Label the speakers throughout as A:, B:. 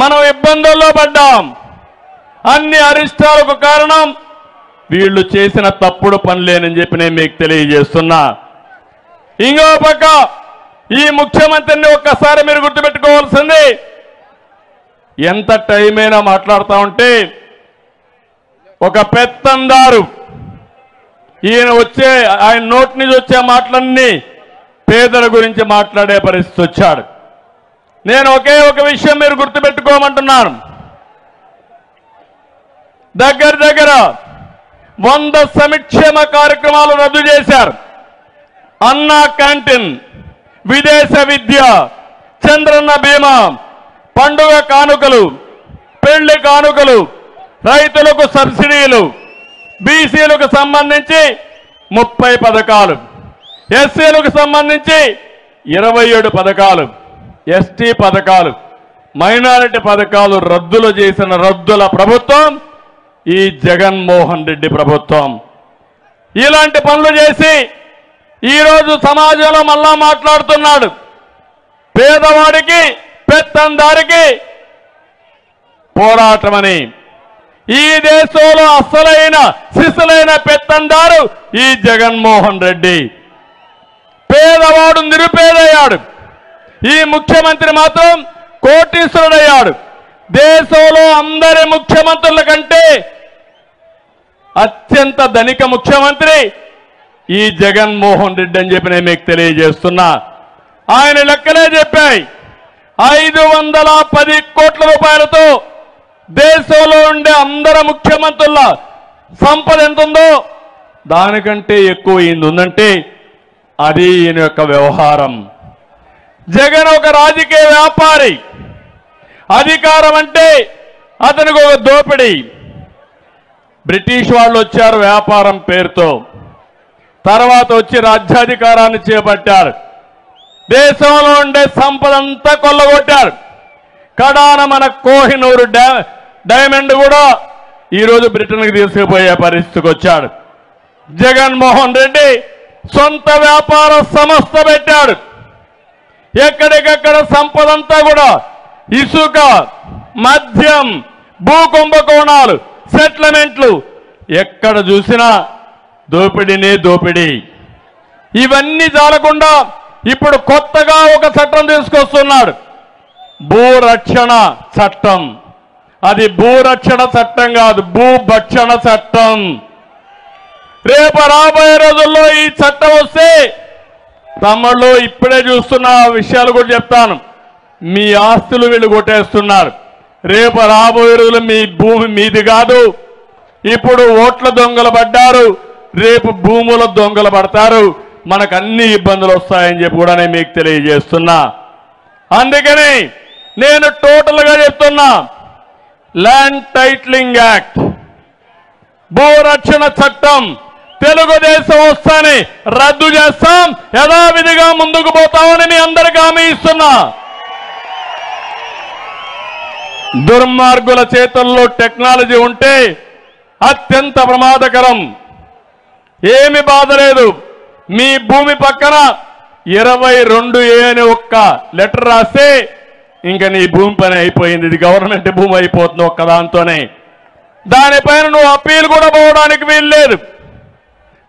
A: మనం ఇబ్బందుల్లో పడ్డాం. అన్ని అరిష్టాలకు కారణం వీళ్ళు చేసిన తప్పుడు పనులేనని చెప్పి నేను మీకు తెలియజేస్తున్నా. ఇంకో పక్క ఈ ముఖ్యమంత్రిని ఒక్కసారి మీరు గుర్తుపెట్టుకోవాల్సింది, ఎంత టైం అయినా మాట్లాడుతూ ఉంటే ఒక పెత్తందారు ఆయన నోటి నుంచి వచ్చే మాటలన్నీ పేదల గురించి మాట్లాడే పరిస్థితి వచ్చాడు. నేను ఒకే ఒక విషయం మీరు గుర్తుపెట్టుకోమంటున్నాను. దగ్గర 100 సంక్షేమ కార్యక్రమాలు రద్దు చేశారు. అన్నా క్యాంటీన్, విదేశ విద్య, చంద్రన్న బీమా, పండుగ కానుకలు, పెళ్లి కానుకలు, రైతులకు సబ్సిడీలు, బీసీలకు సంబంధించి 30 పథకాలు, ఎస్సీలకు సంబంధించి 27 పథకాలు, ఎస్టీ పథకాలు, మైనారిటీ పథకాలు రద్దులు చేసిన రద్దుల ప్రభుత్వం ఈ జగన్మోహన్ రెడ్డి ప్రభుత్వం. ఇలాంటి పనులు చేసి ఈరోజు సమాజంలో మళ్ళా మాట్లాడుతున్నాడు. పేదవాడికి పెత్తందారికి పోరాటమని. ఈ దేశంలో అసలైన సిసలైన పెత్తందారు ఈ జగన్మోహన్ రెడ్డి. పేదవాడు నిరుపేదయ్యాడు. ఈ ముఖ్యమంత్రి మాత్రం కోటీశ్వరుడయ్యాడు. దేశంలో అందరి ముఖ్యమంత్రుల కంటే అత్యంత ధనిక ముఖ్యమంత్రి ఈ జగన్మోహన్ రెడ్డి అని చెప్పి నేను మీకు తెలియజేస్తున్నా. ఆయన లెక్కలే చెప్పాయి. 510 కోట్ల రూపాయలతో దేశంలో ఉండే అందరి ముఖ్యమంత్రుల సంపద ఎంత ఉందో దానికంటే ఎక్కువ ఉందంటే అది ఈయన యొక్క వ్యవహారం. జగన్ ఒక రాజకీయ వ్యాపారి. అధికారం అంటే అతనికి ఒక దోపిడీ. బ్రిటిష్ వాళ్ళు వచ్చారు వ్యాపారం పేరుతో, తర్వాత వచ్చి రాజ్యాధికారాన్ని చేపట్టారు. దేశంలో ఉండే సంపదంతా కొల్లగొట్టారు. కడాన మన కోహినూరు డైమండ్ కూడా ఈరోజు బ్రిటన్కి తీసుకుపోయే పరిస్థితికి వచ్చాడు. జగన్మోహన్ రెడ్డి సొంత వ్యాపార సంస్థ పెట్టాడు. ఎక్కడికక్కడ సంపదంతా కూడా ఇసుక, మద్యం, భూ కుంభకోణాలు, సెటిల్మెంట్లు, ఎక్కడ చూసినా దోపిడీనే దోపిడీ. ఇవన్నీ చాలకుండా ఇప్పుడు కొత్తగా ఒక చట్టం తీసుకొస్తున్నాడు, భూరక్షణ చట్టం. అది భూరక్షణ చట్టం కాదు, భూభక్షణ చట్టం. రేపు రాబోయే రోజుల్లో ఈ చట్టం వస్తే తమ్ముళ్ళు ఇప్పుడే చూస్తున్న విషయాలు కూడా చెప్తాను. మీ ఆస్తులు వీళ్ళు కొట్టేస్తున్నారు. రేపు రాబోయే రోజులు మీ భూమి మీది కాదు. ఇప్పుడు ఓట్ల దొంగలు పడ్డారు, రేపు భూముల దొంగలు పడతారు. మనకు అన్ని ఇబ్బందులు వస్తాయని చెప్పి కూడా నేను మీకు తెలియజేస్తున్నా. అందుకని నేను టోటల్గా చెప్తున్నా, ల్యాండ్ టైటిలింగ్ యాక్ట్, భూరక్షణ చట్టం తెలుగుదేశం వస్తాని రద్దు చేస్తాం, యథావిధిగా ముందుకు పోతామని మీ అందరికీ హామీ ఇస్తున్నా. దుర్మార్గుల చేతుల్లో టెక్నాలజీ ఉంటే అత్యంత ప్రమాదకరం. ఏమి బాధ లేదు. మీ భూమి పక్కన 22A అని ఒక్క లెటర్ రాస్తే ఇంకా నీ భూమి పని అయిపోయింది. ఇది గవర్నమెంట్ భూమి అయిపోతుంది ఒక్క దాంతోనే. దానిపైన నువ్వు అప్పీల్ కూడా పోవడానికి వీల్లేదు.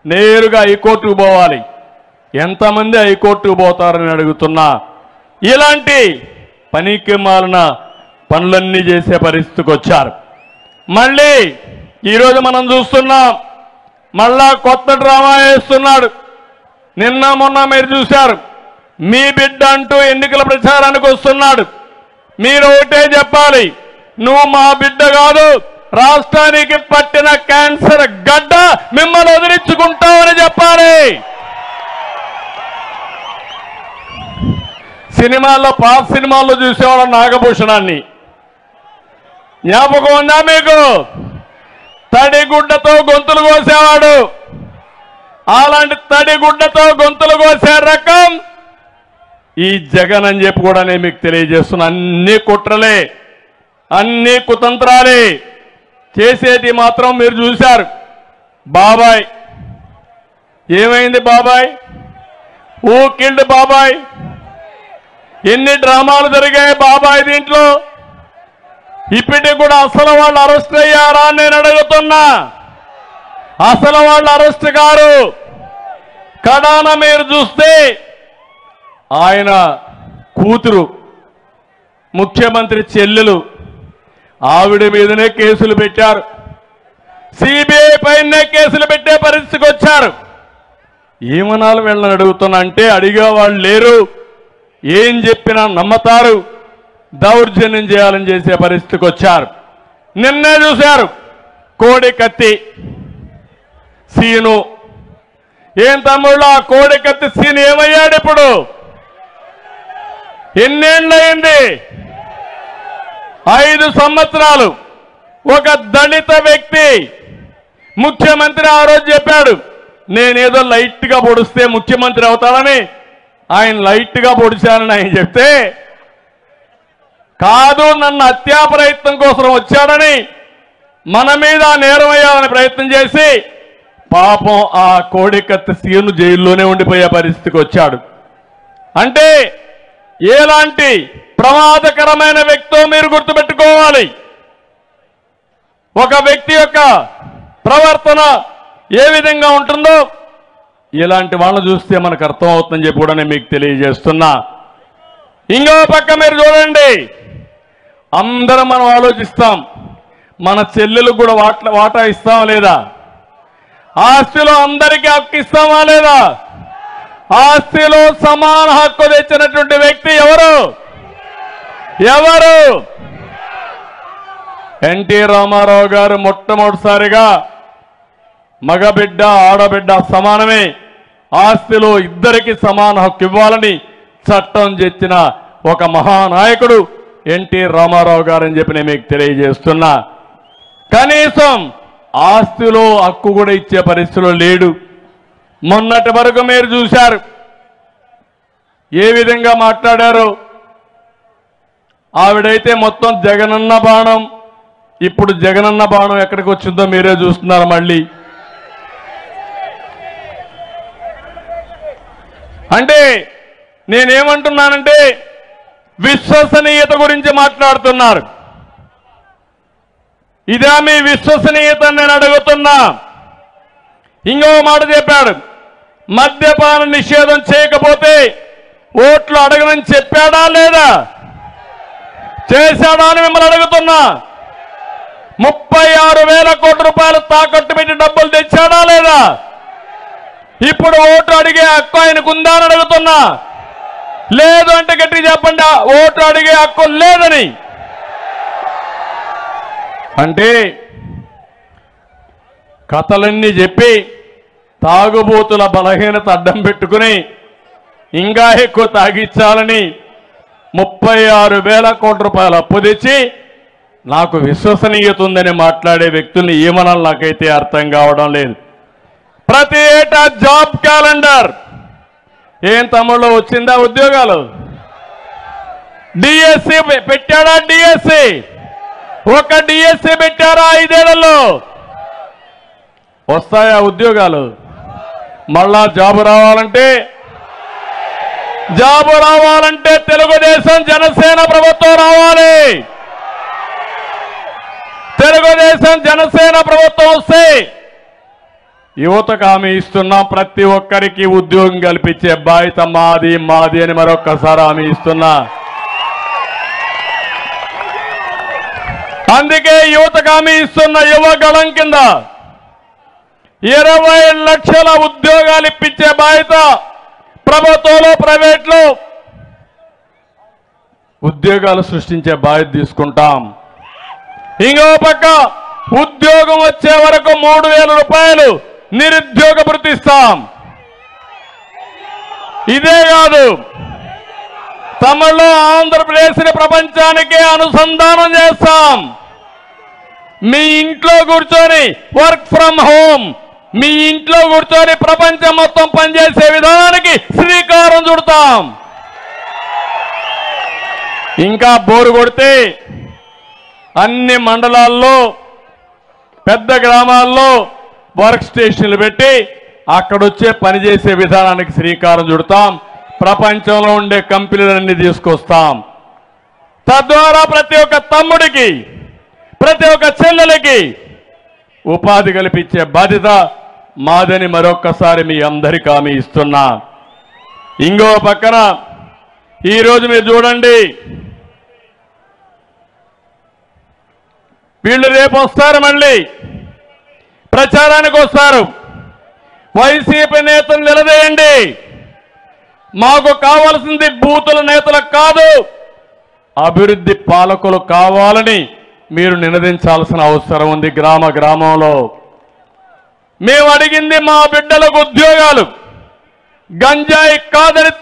A: నేరుగా హైకోర్టుకు పోవాలి. ఎంతమంది హైకోర్టుకు పోతారని అడుగుతున్నా. ఇలాంటి పనికి మాలిన పనులన్నీ చేసే పరిస్థితికి వచ్చారు. మళ్ళీ ఈరోజు మనం చూస్తున్నాం, మళ్ళా కొత్త డ్రామా వేస్తున్నాడు. నిన్న మొన్న మీరు చూశారు, మీ బిడ్డ అంటూ ఎన్నికల ప్రచారానికి వస్తున్నాడు. మీరు ఒకటే చెప్పాలి, నువ్వు మా బిడ్డ కాదు, రాష్ట్రానికి పట్టిన క్యాన్సర్ గడ్డ, మిమ్మల్ని వదిలించుకుంటామని చెప్పాలి. సినిమాల్లో పాత సినిమాల్లో చూసేవాడు నాగభూషణాన్ని, జ్ఞాపకం ఉందా మీకు? తడిగుడ్డతో గొంతులు కోసేవాడు. అలాంటి తడిగుడ్డతో గొంతులు కోసే రకం ఈ జగన్ అని చెప్పి కూడా నేను మీకు తెలియజేస్తున్నా. అన్ని కుట్రలే, అన్ని కుతంత్రాలే. చేసేది మాత్రం మీరు చూశారు. బాబాయ్ ఏమైంది? బాబాయ్ ఊ కిల్డ్ బాబాయ్. ఎన్ని డ్రామాలు జరిగాయి బాబాయ్ దీంట్లో. ఇప్పటికి కూడా అసలు వాళ్ళు అరెస్ట్ అయ్యారా అని నేను అడుగుతున్నా. అసలు వాళ్ళు అరెస్ట్ గారు. కడాన మీరు చూస్తే ఆయన కూతురు ముఖ్యమంత్రి చెల్లెలు ఆవిడ మీదనే కేసులు పెట్టారు. సిబిఐ పైనే కేసులు పెట్టే పరిస్థితికి వచ్చారు. ఏమనాలి వీళ్ళని అడుగుతున్నా అంటే అడిగే వాళ్ళు లేరు. ఏం చెప్పినా నమ్మతారు. దౌర్జన్యం చేయాలని చేసే పరిస్థితికి వచ్చారు. నిన్నే చూశారు కోడి కత్తి సీను. ఏం తమ్ముళ్ళు ఆ కోడి కత్తి సీను ఏమయ్యాడు ఇప్పుడు? ఎన్నేళ్ళయింది? 5 సంవత్సరాలు. ఒక దళిత వ్యక్తి ముఖ్యమంత్రి ఆ రోజు చెప్పాడు, నేనేదో లైట్ గా పొడిస్తే ముఖ్యమంత్రి అవుతాడని. ఆయన లైట్ గా పొడిచానని ఆయన చెప్తే, కాదు నన్ను హత్యా ప్రయత్నం కోసం వచ్చాడని మన మీద నేరం వేయాలని ప్రయత్నం చేసి పాపం ఆ కోడికత్తి సీను జైల్లోనే ఉండిపోయే పరిస్థితికి వచ్చాడు. అంటే ఎలాంటి ప్రమాదకరమైన వ్యక్తో మీరు గుర్తుపెట్టుకోవాలి. ఒక వ్యక్తి యొక్క ప్రవర్తన ఏ విధంగా ఉంటుందో ఇలాంటి వాళ్ళని చూస్తే మనకు అర్థం అవుతుందని చెప్పి కూడా నేను మీకు తెలియజేస్తున్నా. ఇంకో పక్క మీరు చూడండి, అందరం మనం ఆలోచిస్తాం, మన చెల్లెలకు కూడా వాటా ఇస్తామా లేదా? ఆస్తిలో అందరికీ హక్కు ఇస్తామా లేదా? ఆస్తిలో సమాన హక్కు తెచ్చినటువంటి వ్యక్తి ఎవరు? ఎన్టీ రామారావు గారు మొట్టమొదటిసారిగా మగబిడ్డ ఆడబిడ్డ సమానమే, ఆస్తిలో ఇద్దరికి సమాన హక్కు ఇవ్వాలని చట్టం తెచ్చిన ఒక మహానాయకుడు ఎన్టీ రామారావు గారని చెప్పి నేను మీకు తెలియజేస్తున్నా. కనీసం ఆస్తిలో హక్కు కూడా ఇచ్చే పరిస్థితిలో లేడు. మొన్నటి వరకు మీరు చూశారు ఏ విధంగా మాట్లాడారు. ఆవిడైతే మొత్తం జగనన్న బాణం. ఇప్పుడు జగనన్న బాణం ఎక్కడికి వచ్చిందో మీరే చూస్తున్నారు. మళ్ళీ అంటే నేనేమంటున్నానంటే విశ్వసనీయత గురించి మాట్లాడుతున్నారు. ఇదా మీ విశ్వసనీయత నేను అడుగుతున్నా. ఇంకో మాట చెప్పాడు, మద్యపాన నిషేధం చేయకపోతే ఓట్లు అడగనని చెప్పాడా లేదా? చేశాడా అని మిమ్మల్ని అడుగుతున్నా. 36,000 కోట్ల రూపాయలు తాకట్టు పెట్టి డబ్బులు తెచ్చాడా లేదా? ఇప్పుడు ఓటు అడిగే హక్కు ఆయనకుందా అని అడుగుతున్నా. లేదు అంటే గట్టిగా చెప్పండి, ఓటు అడిగే హక్కు లేదని. అంటే కథలన్నీ చెప్పి తాగుబోతుల బలహీనత అడ్డం పెట్టుకుని ఇంకా ఎక్కువ తాగిచ్చాలని 36,000 కోట్ల రూపాయలు అప్పు తెచ్చి నాకు విశ్వసనీయత ఉందని మాట్లాడే వ్యక్తుల్ని ఏమనాలి నాకైతే అర్థం కావడం లేదు. ప్రతి ఏటా జాబ్ క్యాలెండర్ ఏం తమ్ముళ్ళు వచ్చిందా? ఉద్యోగాలు డిఎస్సి పెట్టాడా? డిఎస్సి ఒక డిఎస్సి పెట్టారా? 5 ఏళ్లలో వస్తాయా ఉద్యోగాలు? మళ్ళా జాబు రావాలంటే తెలుగుదేశం జనసేన ప్రభుత్వం రావాలి. తెలుగుదేశం జనసేన ప్రభుత్వం వస్తే యువతకు హామీ ఇస్తున్నాం, ప్రతి ఒక్కరికి ఉద్యోగం కల్పించే బాధ్యత మాది అని మరొక్కసారి హామీ ఇస్తున్నా. అందుకే యువతకు హామీ ఇస్తున్న యువగళం కింద 20 లక్షల ఉద్యోగాలు ఇప్పించే బాధ్యత ప్రభుత్వంలో ప్రైవేట్లో ఉద్యోగాలు సృష్టించే బాధ్యత తీసుకుంటాం. ఇంకో పక్క ఉద్యోగం వచ్చే వరకు 3,000 రూపాయలు నిరుద్యోగ భృతి ఇస్తాం. ఇదే కాదు, తమిళలో ఆంధ్రప్రదేశ్ని ప్రపంచానికే అనుసంధానం చేస్తాం. మీ ఇంట్లో కూర్చొని వర్క్ ఫ్రమ్ హోమ్, మీ ఇంట్లో కూర్చొని ప్రపంచం మొత్తం పనిచేసే విధానానికి శ్రీకారం చుడతాం. ఇంకా బోరు కొడితే అన్ని మండలాల్లో పెద్ద గ్రామాల్లో వర్క్ స్టేషన్లు పెట్టి అక్కడొచ్చే పనిచేసే విధానానికి శ్రీకారం చుడతాం. ప్రపంచంలో ఉండే కంపెనీలన్నీ తీసుకొస్తాం. తద్వారా ప్రతి ఒక్క తమ్ముడికి ప్రతి ఒక్క చెల్లెలకి ఉపాధి కల్పించే బాధ్యత మాదని మరొక్కసారి మీ అందరికీ హామీ ఇస్తున్నా. ఇంకో పక్కన ఈరోజు మీరు చూడండి, వీళ్ళు రేపు వస్తారు, మళ్ళీ ప్రచారానికి వస్తారు. వైసీపీ నేతలు నిలదీయండి. మాకు కావాల్సింది బూతుల నేతలకు కాదు, అభివృద్ధి పాలకులు కావాలని మీరు నినదించాల్సిన అవసరం ఉంది. గ్రామ గ్రామంలో మేము అడిగింది మా బిడ్డలకు ఉద్యోగాలు, గంజాయి కాదని